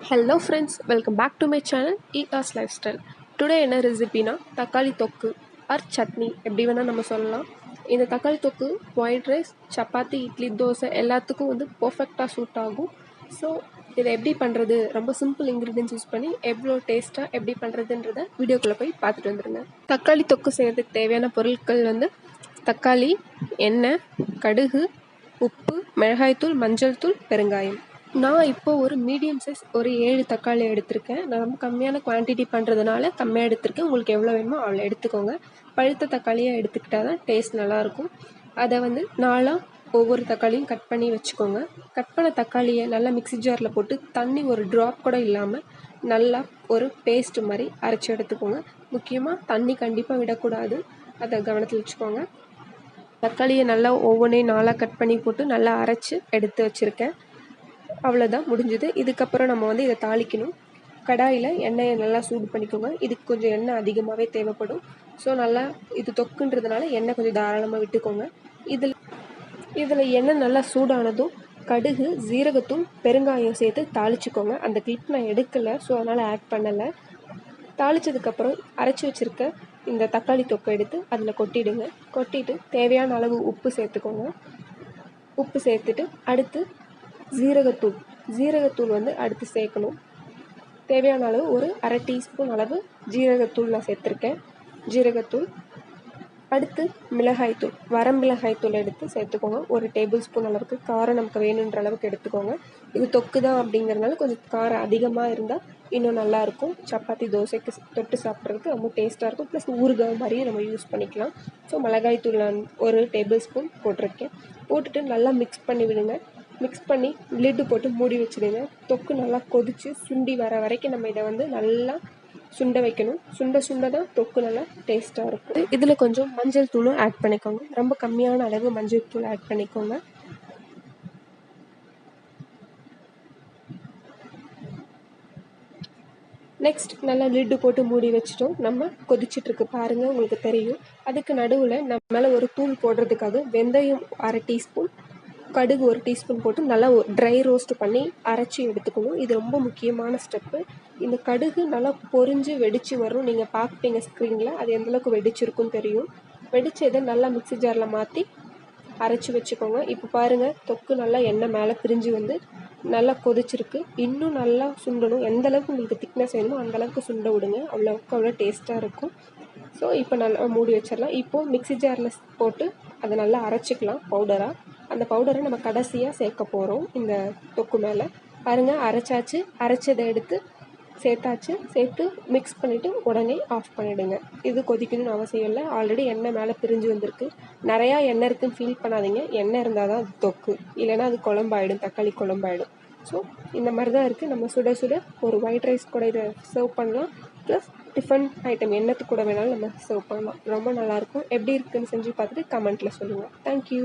Hello friends, welcome back to my channel EA's Lifestyle. Today என்ன ரெசிபினா தக்காளி தொக்கு R chutney எப்படி வேணால் நம்ம சொல்லலாம். இந்த தக்காளி தொக்கு ஒயிட் ரைஸ், சப்பாத்தி, இட்லி, தோசை எல்லாத்துக்கும் வந்து பர்ஃபெக்டாக சூட் ஆகும். ஸோ இதை எப்படி பண்ணுறது, ரொம்ப சிம்பிள் இன்க்ரீடியன்ஸ் யூஸ் பண்ணி எவ்வளோ டேஸ்ட்டாக எப்படி பண்ணுறதுன்றத வீடியோக்குள்ளே போய் பார்த்துட்டு வந்துடுங்க. தக்காளி தொக்கு செய்கிறதுக்கு தேவையான பொருட்கள் வந்து தக்காளி, எண்ணெய், கடுகு, உப்பு, மிளகாய்த்தூள், மஞ்சள் தூள், பெருங்காயம். நான் இப்போ ஒரு மீடியம் சைஸ் ஒரு 7 தக்காளி எடுத்திருக்கேன். நான் ரொம்ப கம்மியான குவான்டிட்டி பண்ணுறதுனால கம்மியாக எடுத்திருக்கேன். உங்களுக்கு எவ்வளோ வேணுமோ அவ்வளோ எடுத்துக்கோங்க. பழுத்த தக்காளியாக எடுத்துக்கிட்டால் தான் டேஸ்ட் நல்லாயிருக்கும். அதை வந்து நாளாக ஒவ்வொரு தக்காளியும் கட் பண்ணி வச்சுக்கோங்க. கட் பண்ண தக்காளியை நல்லா மிக்ஸி ஜாரில் போட்டு தண்ணி ஒரு ட்ராப் கூட இல்லாமல் நல்லா ஒரு பேஸ்ட் மாதிரி அரைச்சி எடுத்துக்கோங்க. முக்கியமாக தண்ணி கண்டிப்பாக விடக்கூடாது, அதை கவனத்தில் வச்சுக்கோங்க. தக்காளியை நல்லா ஒவ்வொன்றையும் நாளாக கட் பண்ணி போட்டு நல்லா அரைச்சி எடுத்து வச்சுருக்கேன். அவ்வளோதான், முடிஞ்சுது. இதுக்கப்புறம் நம்ம வந்து இதை தாளிக்கணும். கடாயில் எண்ணெயை நல்லா சூடு பண்ணிக்கோங்க. இதுக்கு கொஞ்சம் எண்ணெய் அதிகமாகவே தேவைப்படும். ஸோ நல்லா இது தொக்குன்றதுனால எண்ணெய் கொஞ்சம் தாராளமாக விட்டுக்கோங்க. இதில் எண்ணெய் நல்லா சூடானதும் கடுகு, ஜீரகத்தூள், பெருங்காயம் சேர்த்து தாளிச்சிக்கோங்க. அந்த கிளிப் நான் எடுக்கலை, ஸோ அதனால் ஆட் பண்ணலை. தாளித்ததுக்கப்புறம் அரைச்சி வச்சுருக்க இந்த தக்காளி தொக்கை எடுத்து அதில் கொட்டிடுங்க. கொட்டிட்டு தேவையான அளவு உப்பு சேர்த்துக்கோங்க. உப்பு சேர்த்துட்டு அடுத்து ஜீரகத்தூள் வந்து அடுத்து சேர்க்கணும். தேவையான அளவு ஒரு 1/2 டீஸ்பூன் அளவு ஜீரகத்தூள் நான் சேர்த்துருக்கேன். ஜீரகத்தூள் அடுத்து மிளகாய்த்தூள், வரமிளகாய்த்தூள் எடுத்து சேர்த்துக்கோங்க. ஒரு டேபிள் ஸ்பூன் அளவுக்கு. காரம் நமக்கு வேணுன்ற அளவுக்கு எடுத்துக்கோங்க. இது தொக்கு தான் அப்படிங்கிறதுனால கொஞ்சம் காரம் அதிகமாக இருந்தால் இன்னும் நல்லாயிருக்கும். சப்பாத்தி, தோசைக்கு தொட்டு சாப்பிட்றதுக்கு ரொம்ப டேஸ்ட்டாக இருக்கும். ப்ளஸ் ஊறுகாய் மாதிரியே நம்ம யூஸ் பண்ணிக்கலாம். ஸோ மிளகாய்த்தூள் நான் ஒரு டேபிள் ஸ்பூன் போட்டிருக்கேன். போட்டுட்டு நல்லா மிக்ஸ் பண்ணி விடுங்க. மிக்ஸ் பண்ணி லிட்டு போட்டு மூடி வச்சுடுங்க. தொக்கு நல்லா கொதித்து சுண்டி வர வரைக்கும் நம்ம இதை வந்து நல்லா சுண்ட வைக்கணும். சுண்ட தான் தொக்கு நல்லா டேஸ்ட்டாக இருக்கும். இதில் கொஞ்சம் மஞ்சள் தூளும் ஆட் பண்ணிக்கோங்க. ரொம்ப கம்மியான அளவு மஞ்சள் தூள் ஆட் பண்ணிக்கோங்க. நெக்ஸ்ட் நல்லா லிட்டு போட்டு மூடி வச்சிட்டோம். நம்ம கொதிச்சிட்ருக்கு பாருங்கள், உங்களுக்கு தெரியும். அதுக்கு நடுவில் நம்ம மேலே ஒரு தூள் போடுறதுக்காக வெந்தயம் 1/2 டீஸ்பூன், கடுகு 1 டீஸ்பூன் போட்டு நல்லா ட்ரை ரோஸ்ட் பண்ணி அரைச்சி எடுத்துக்கணும். இது ரொம்ப முக்கியமான ஸ்டெப்பு. இந்த கடுகு நல்லா பொரிஞ்சு வெடித்து வரும். நீங்கள் பார்ப்பீங்க ஸ்க்ரீனில், அது எந்தளவுக்கு வெடிச்சிருக்குன்னு தெரியும். வெடிச்சதை நல்லா மிக்ஸி ஜாரில் மாற்றி அரைச்சி வச்சுக்கோங்க. இப்போ பாருங்கள், தொக்கு நல்லா எண்ணெய் மேலே பிரிஞ்சு வந்து நல்லா கொதிச்சிருக்கு. இன்னும் நல்லா சுண்டணும். எந்த அளவுக்கு உங்களுக்கு திக்னஸ் வேணுமோ அந்தளவுக்கு சுண்ட விடுங்க. அவ்வளோ டேஸ்ட்டாக இருக்கும். ஸோ இப்போ நல்லா மூடி வச்சிடலாம். இப்போது மிக்ஸி ஜாரில் போட்டு அதை நல்லா அரைச்சிக்கலாம் பவுடராக. அந்த பவுடரை நம்ம கடைசியாக சேர்க்க போகிறோம் இந்த தொக்கு மேலே. பாருங்கள், அரைச்சாச்சு. அரைச்சதை எடுத்து சேர்த்து மிக்ஸ் பண்ணிவிட்டு உடனே ஆஃப் பண்ணிவிடுங்க. இது கொதிக்கணும்னு அவசியம் இல்லை. ஆல்ரெடி எண்ணெய் மேலே பிரிஞ்சு வந்திருக்கு. நிறையா எண்ணெய் இருக்குதுன்னு ஃபீல் பண்ணாதீங்க. எண்ணெய் இருந்தால் தான் அது தொக்கு, இல்லைன்னா அது குழம்பாயிடும், தக்காளி குழம்பாயிடும். ஸோ இந்த மாதிரி தான் இருக்குது. நம்ம சுட ஒரு ஒயிட் ரைஸ் கூட இதை சர்வ் பண்ணலாம். ப்ளஸ் டிஃபன் ஐட்டம் என்னத்துக்கு கூட வேணாலும் நம்ம சர்வ் பண்ணலாம். ரொம்ப நல்லாயிருக்கும். எப்படி இருக்குதுன்னு செஞ்சு பார்த்துட்டு கமெண்ட்டில் சொல்லுங்கள். தேங்க்யூ.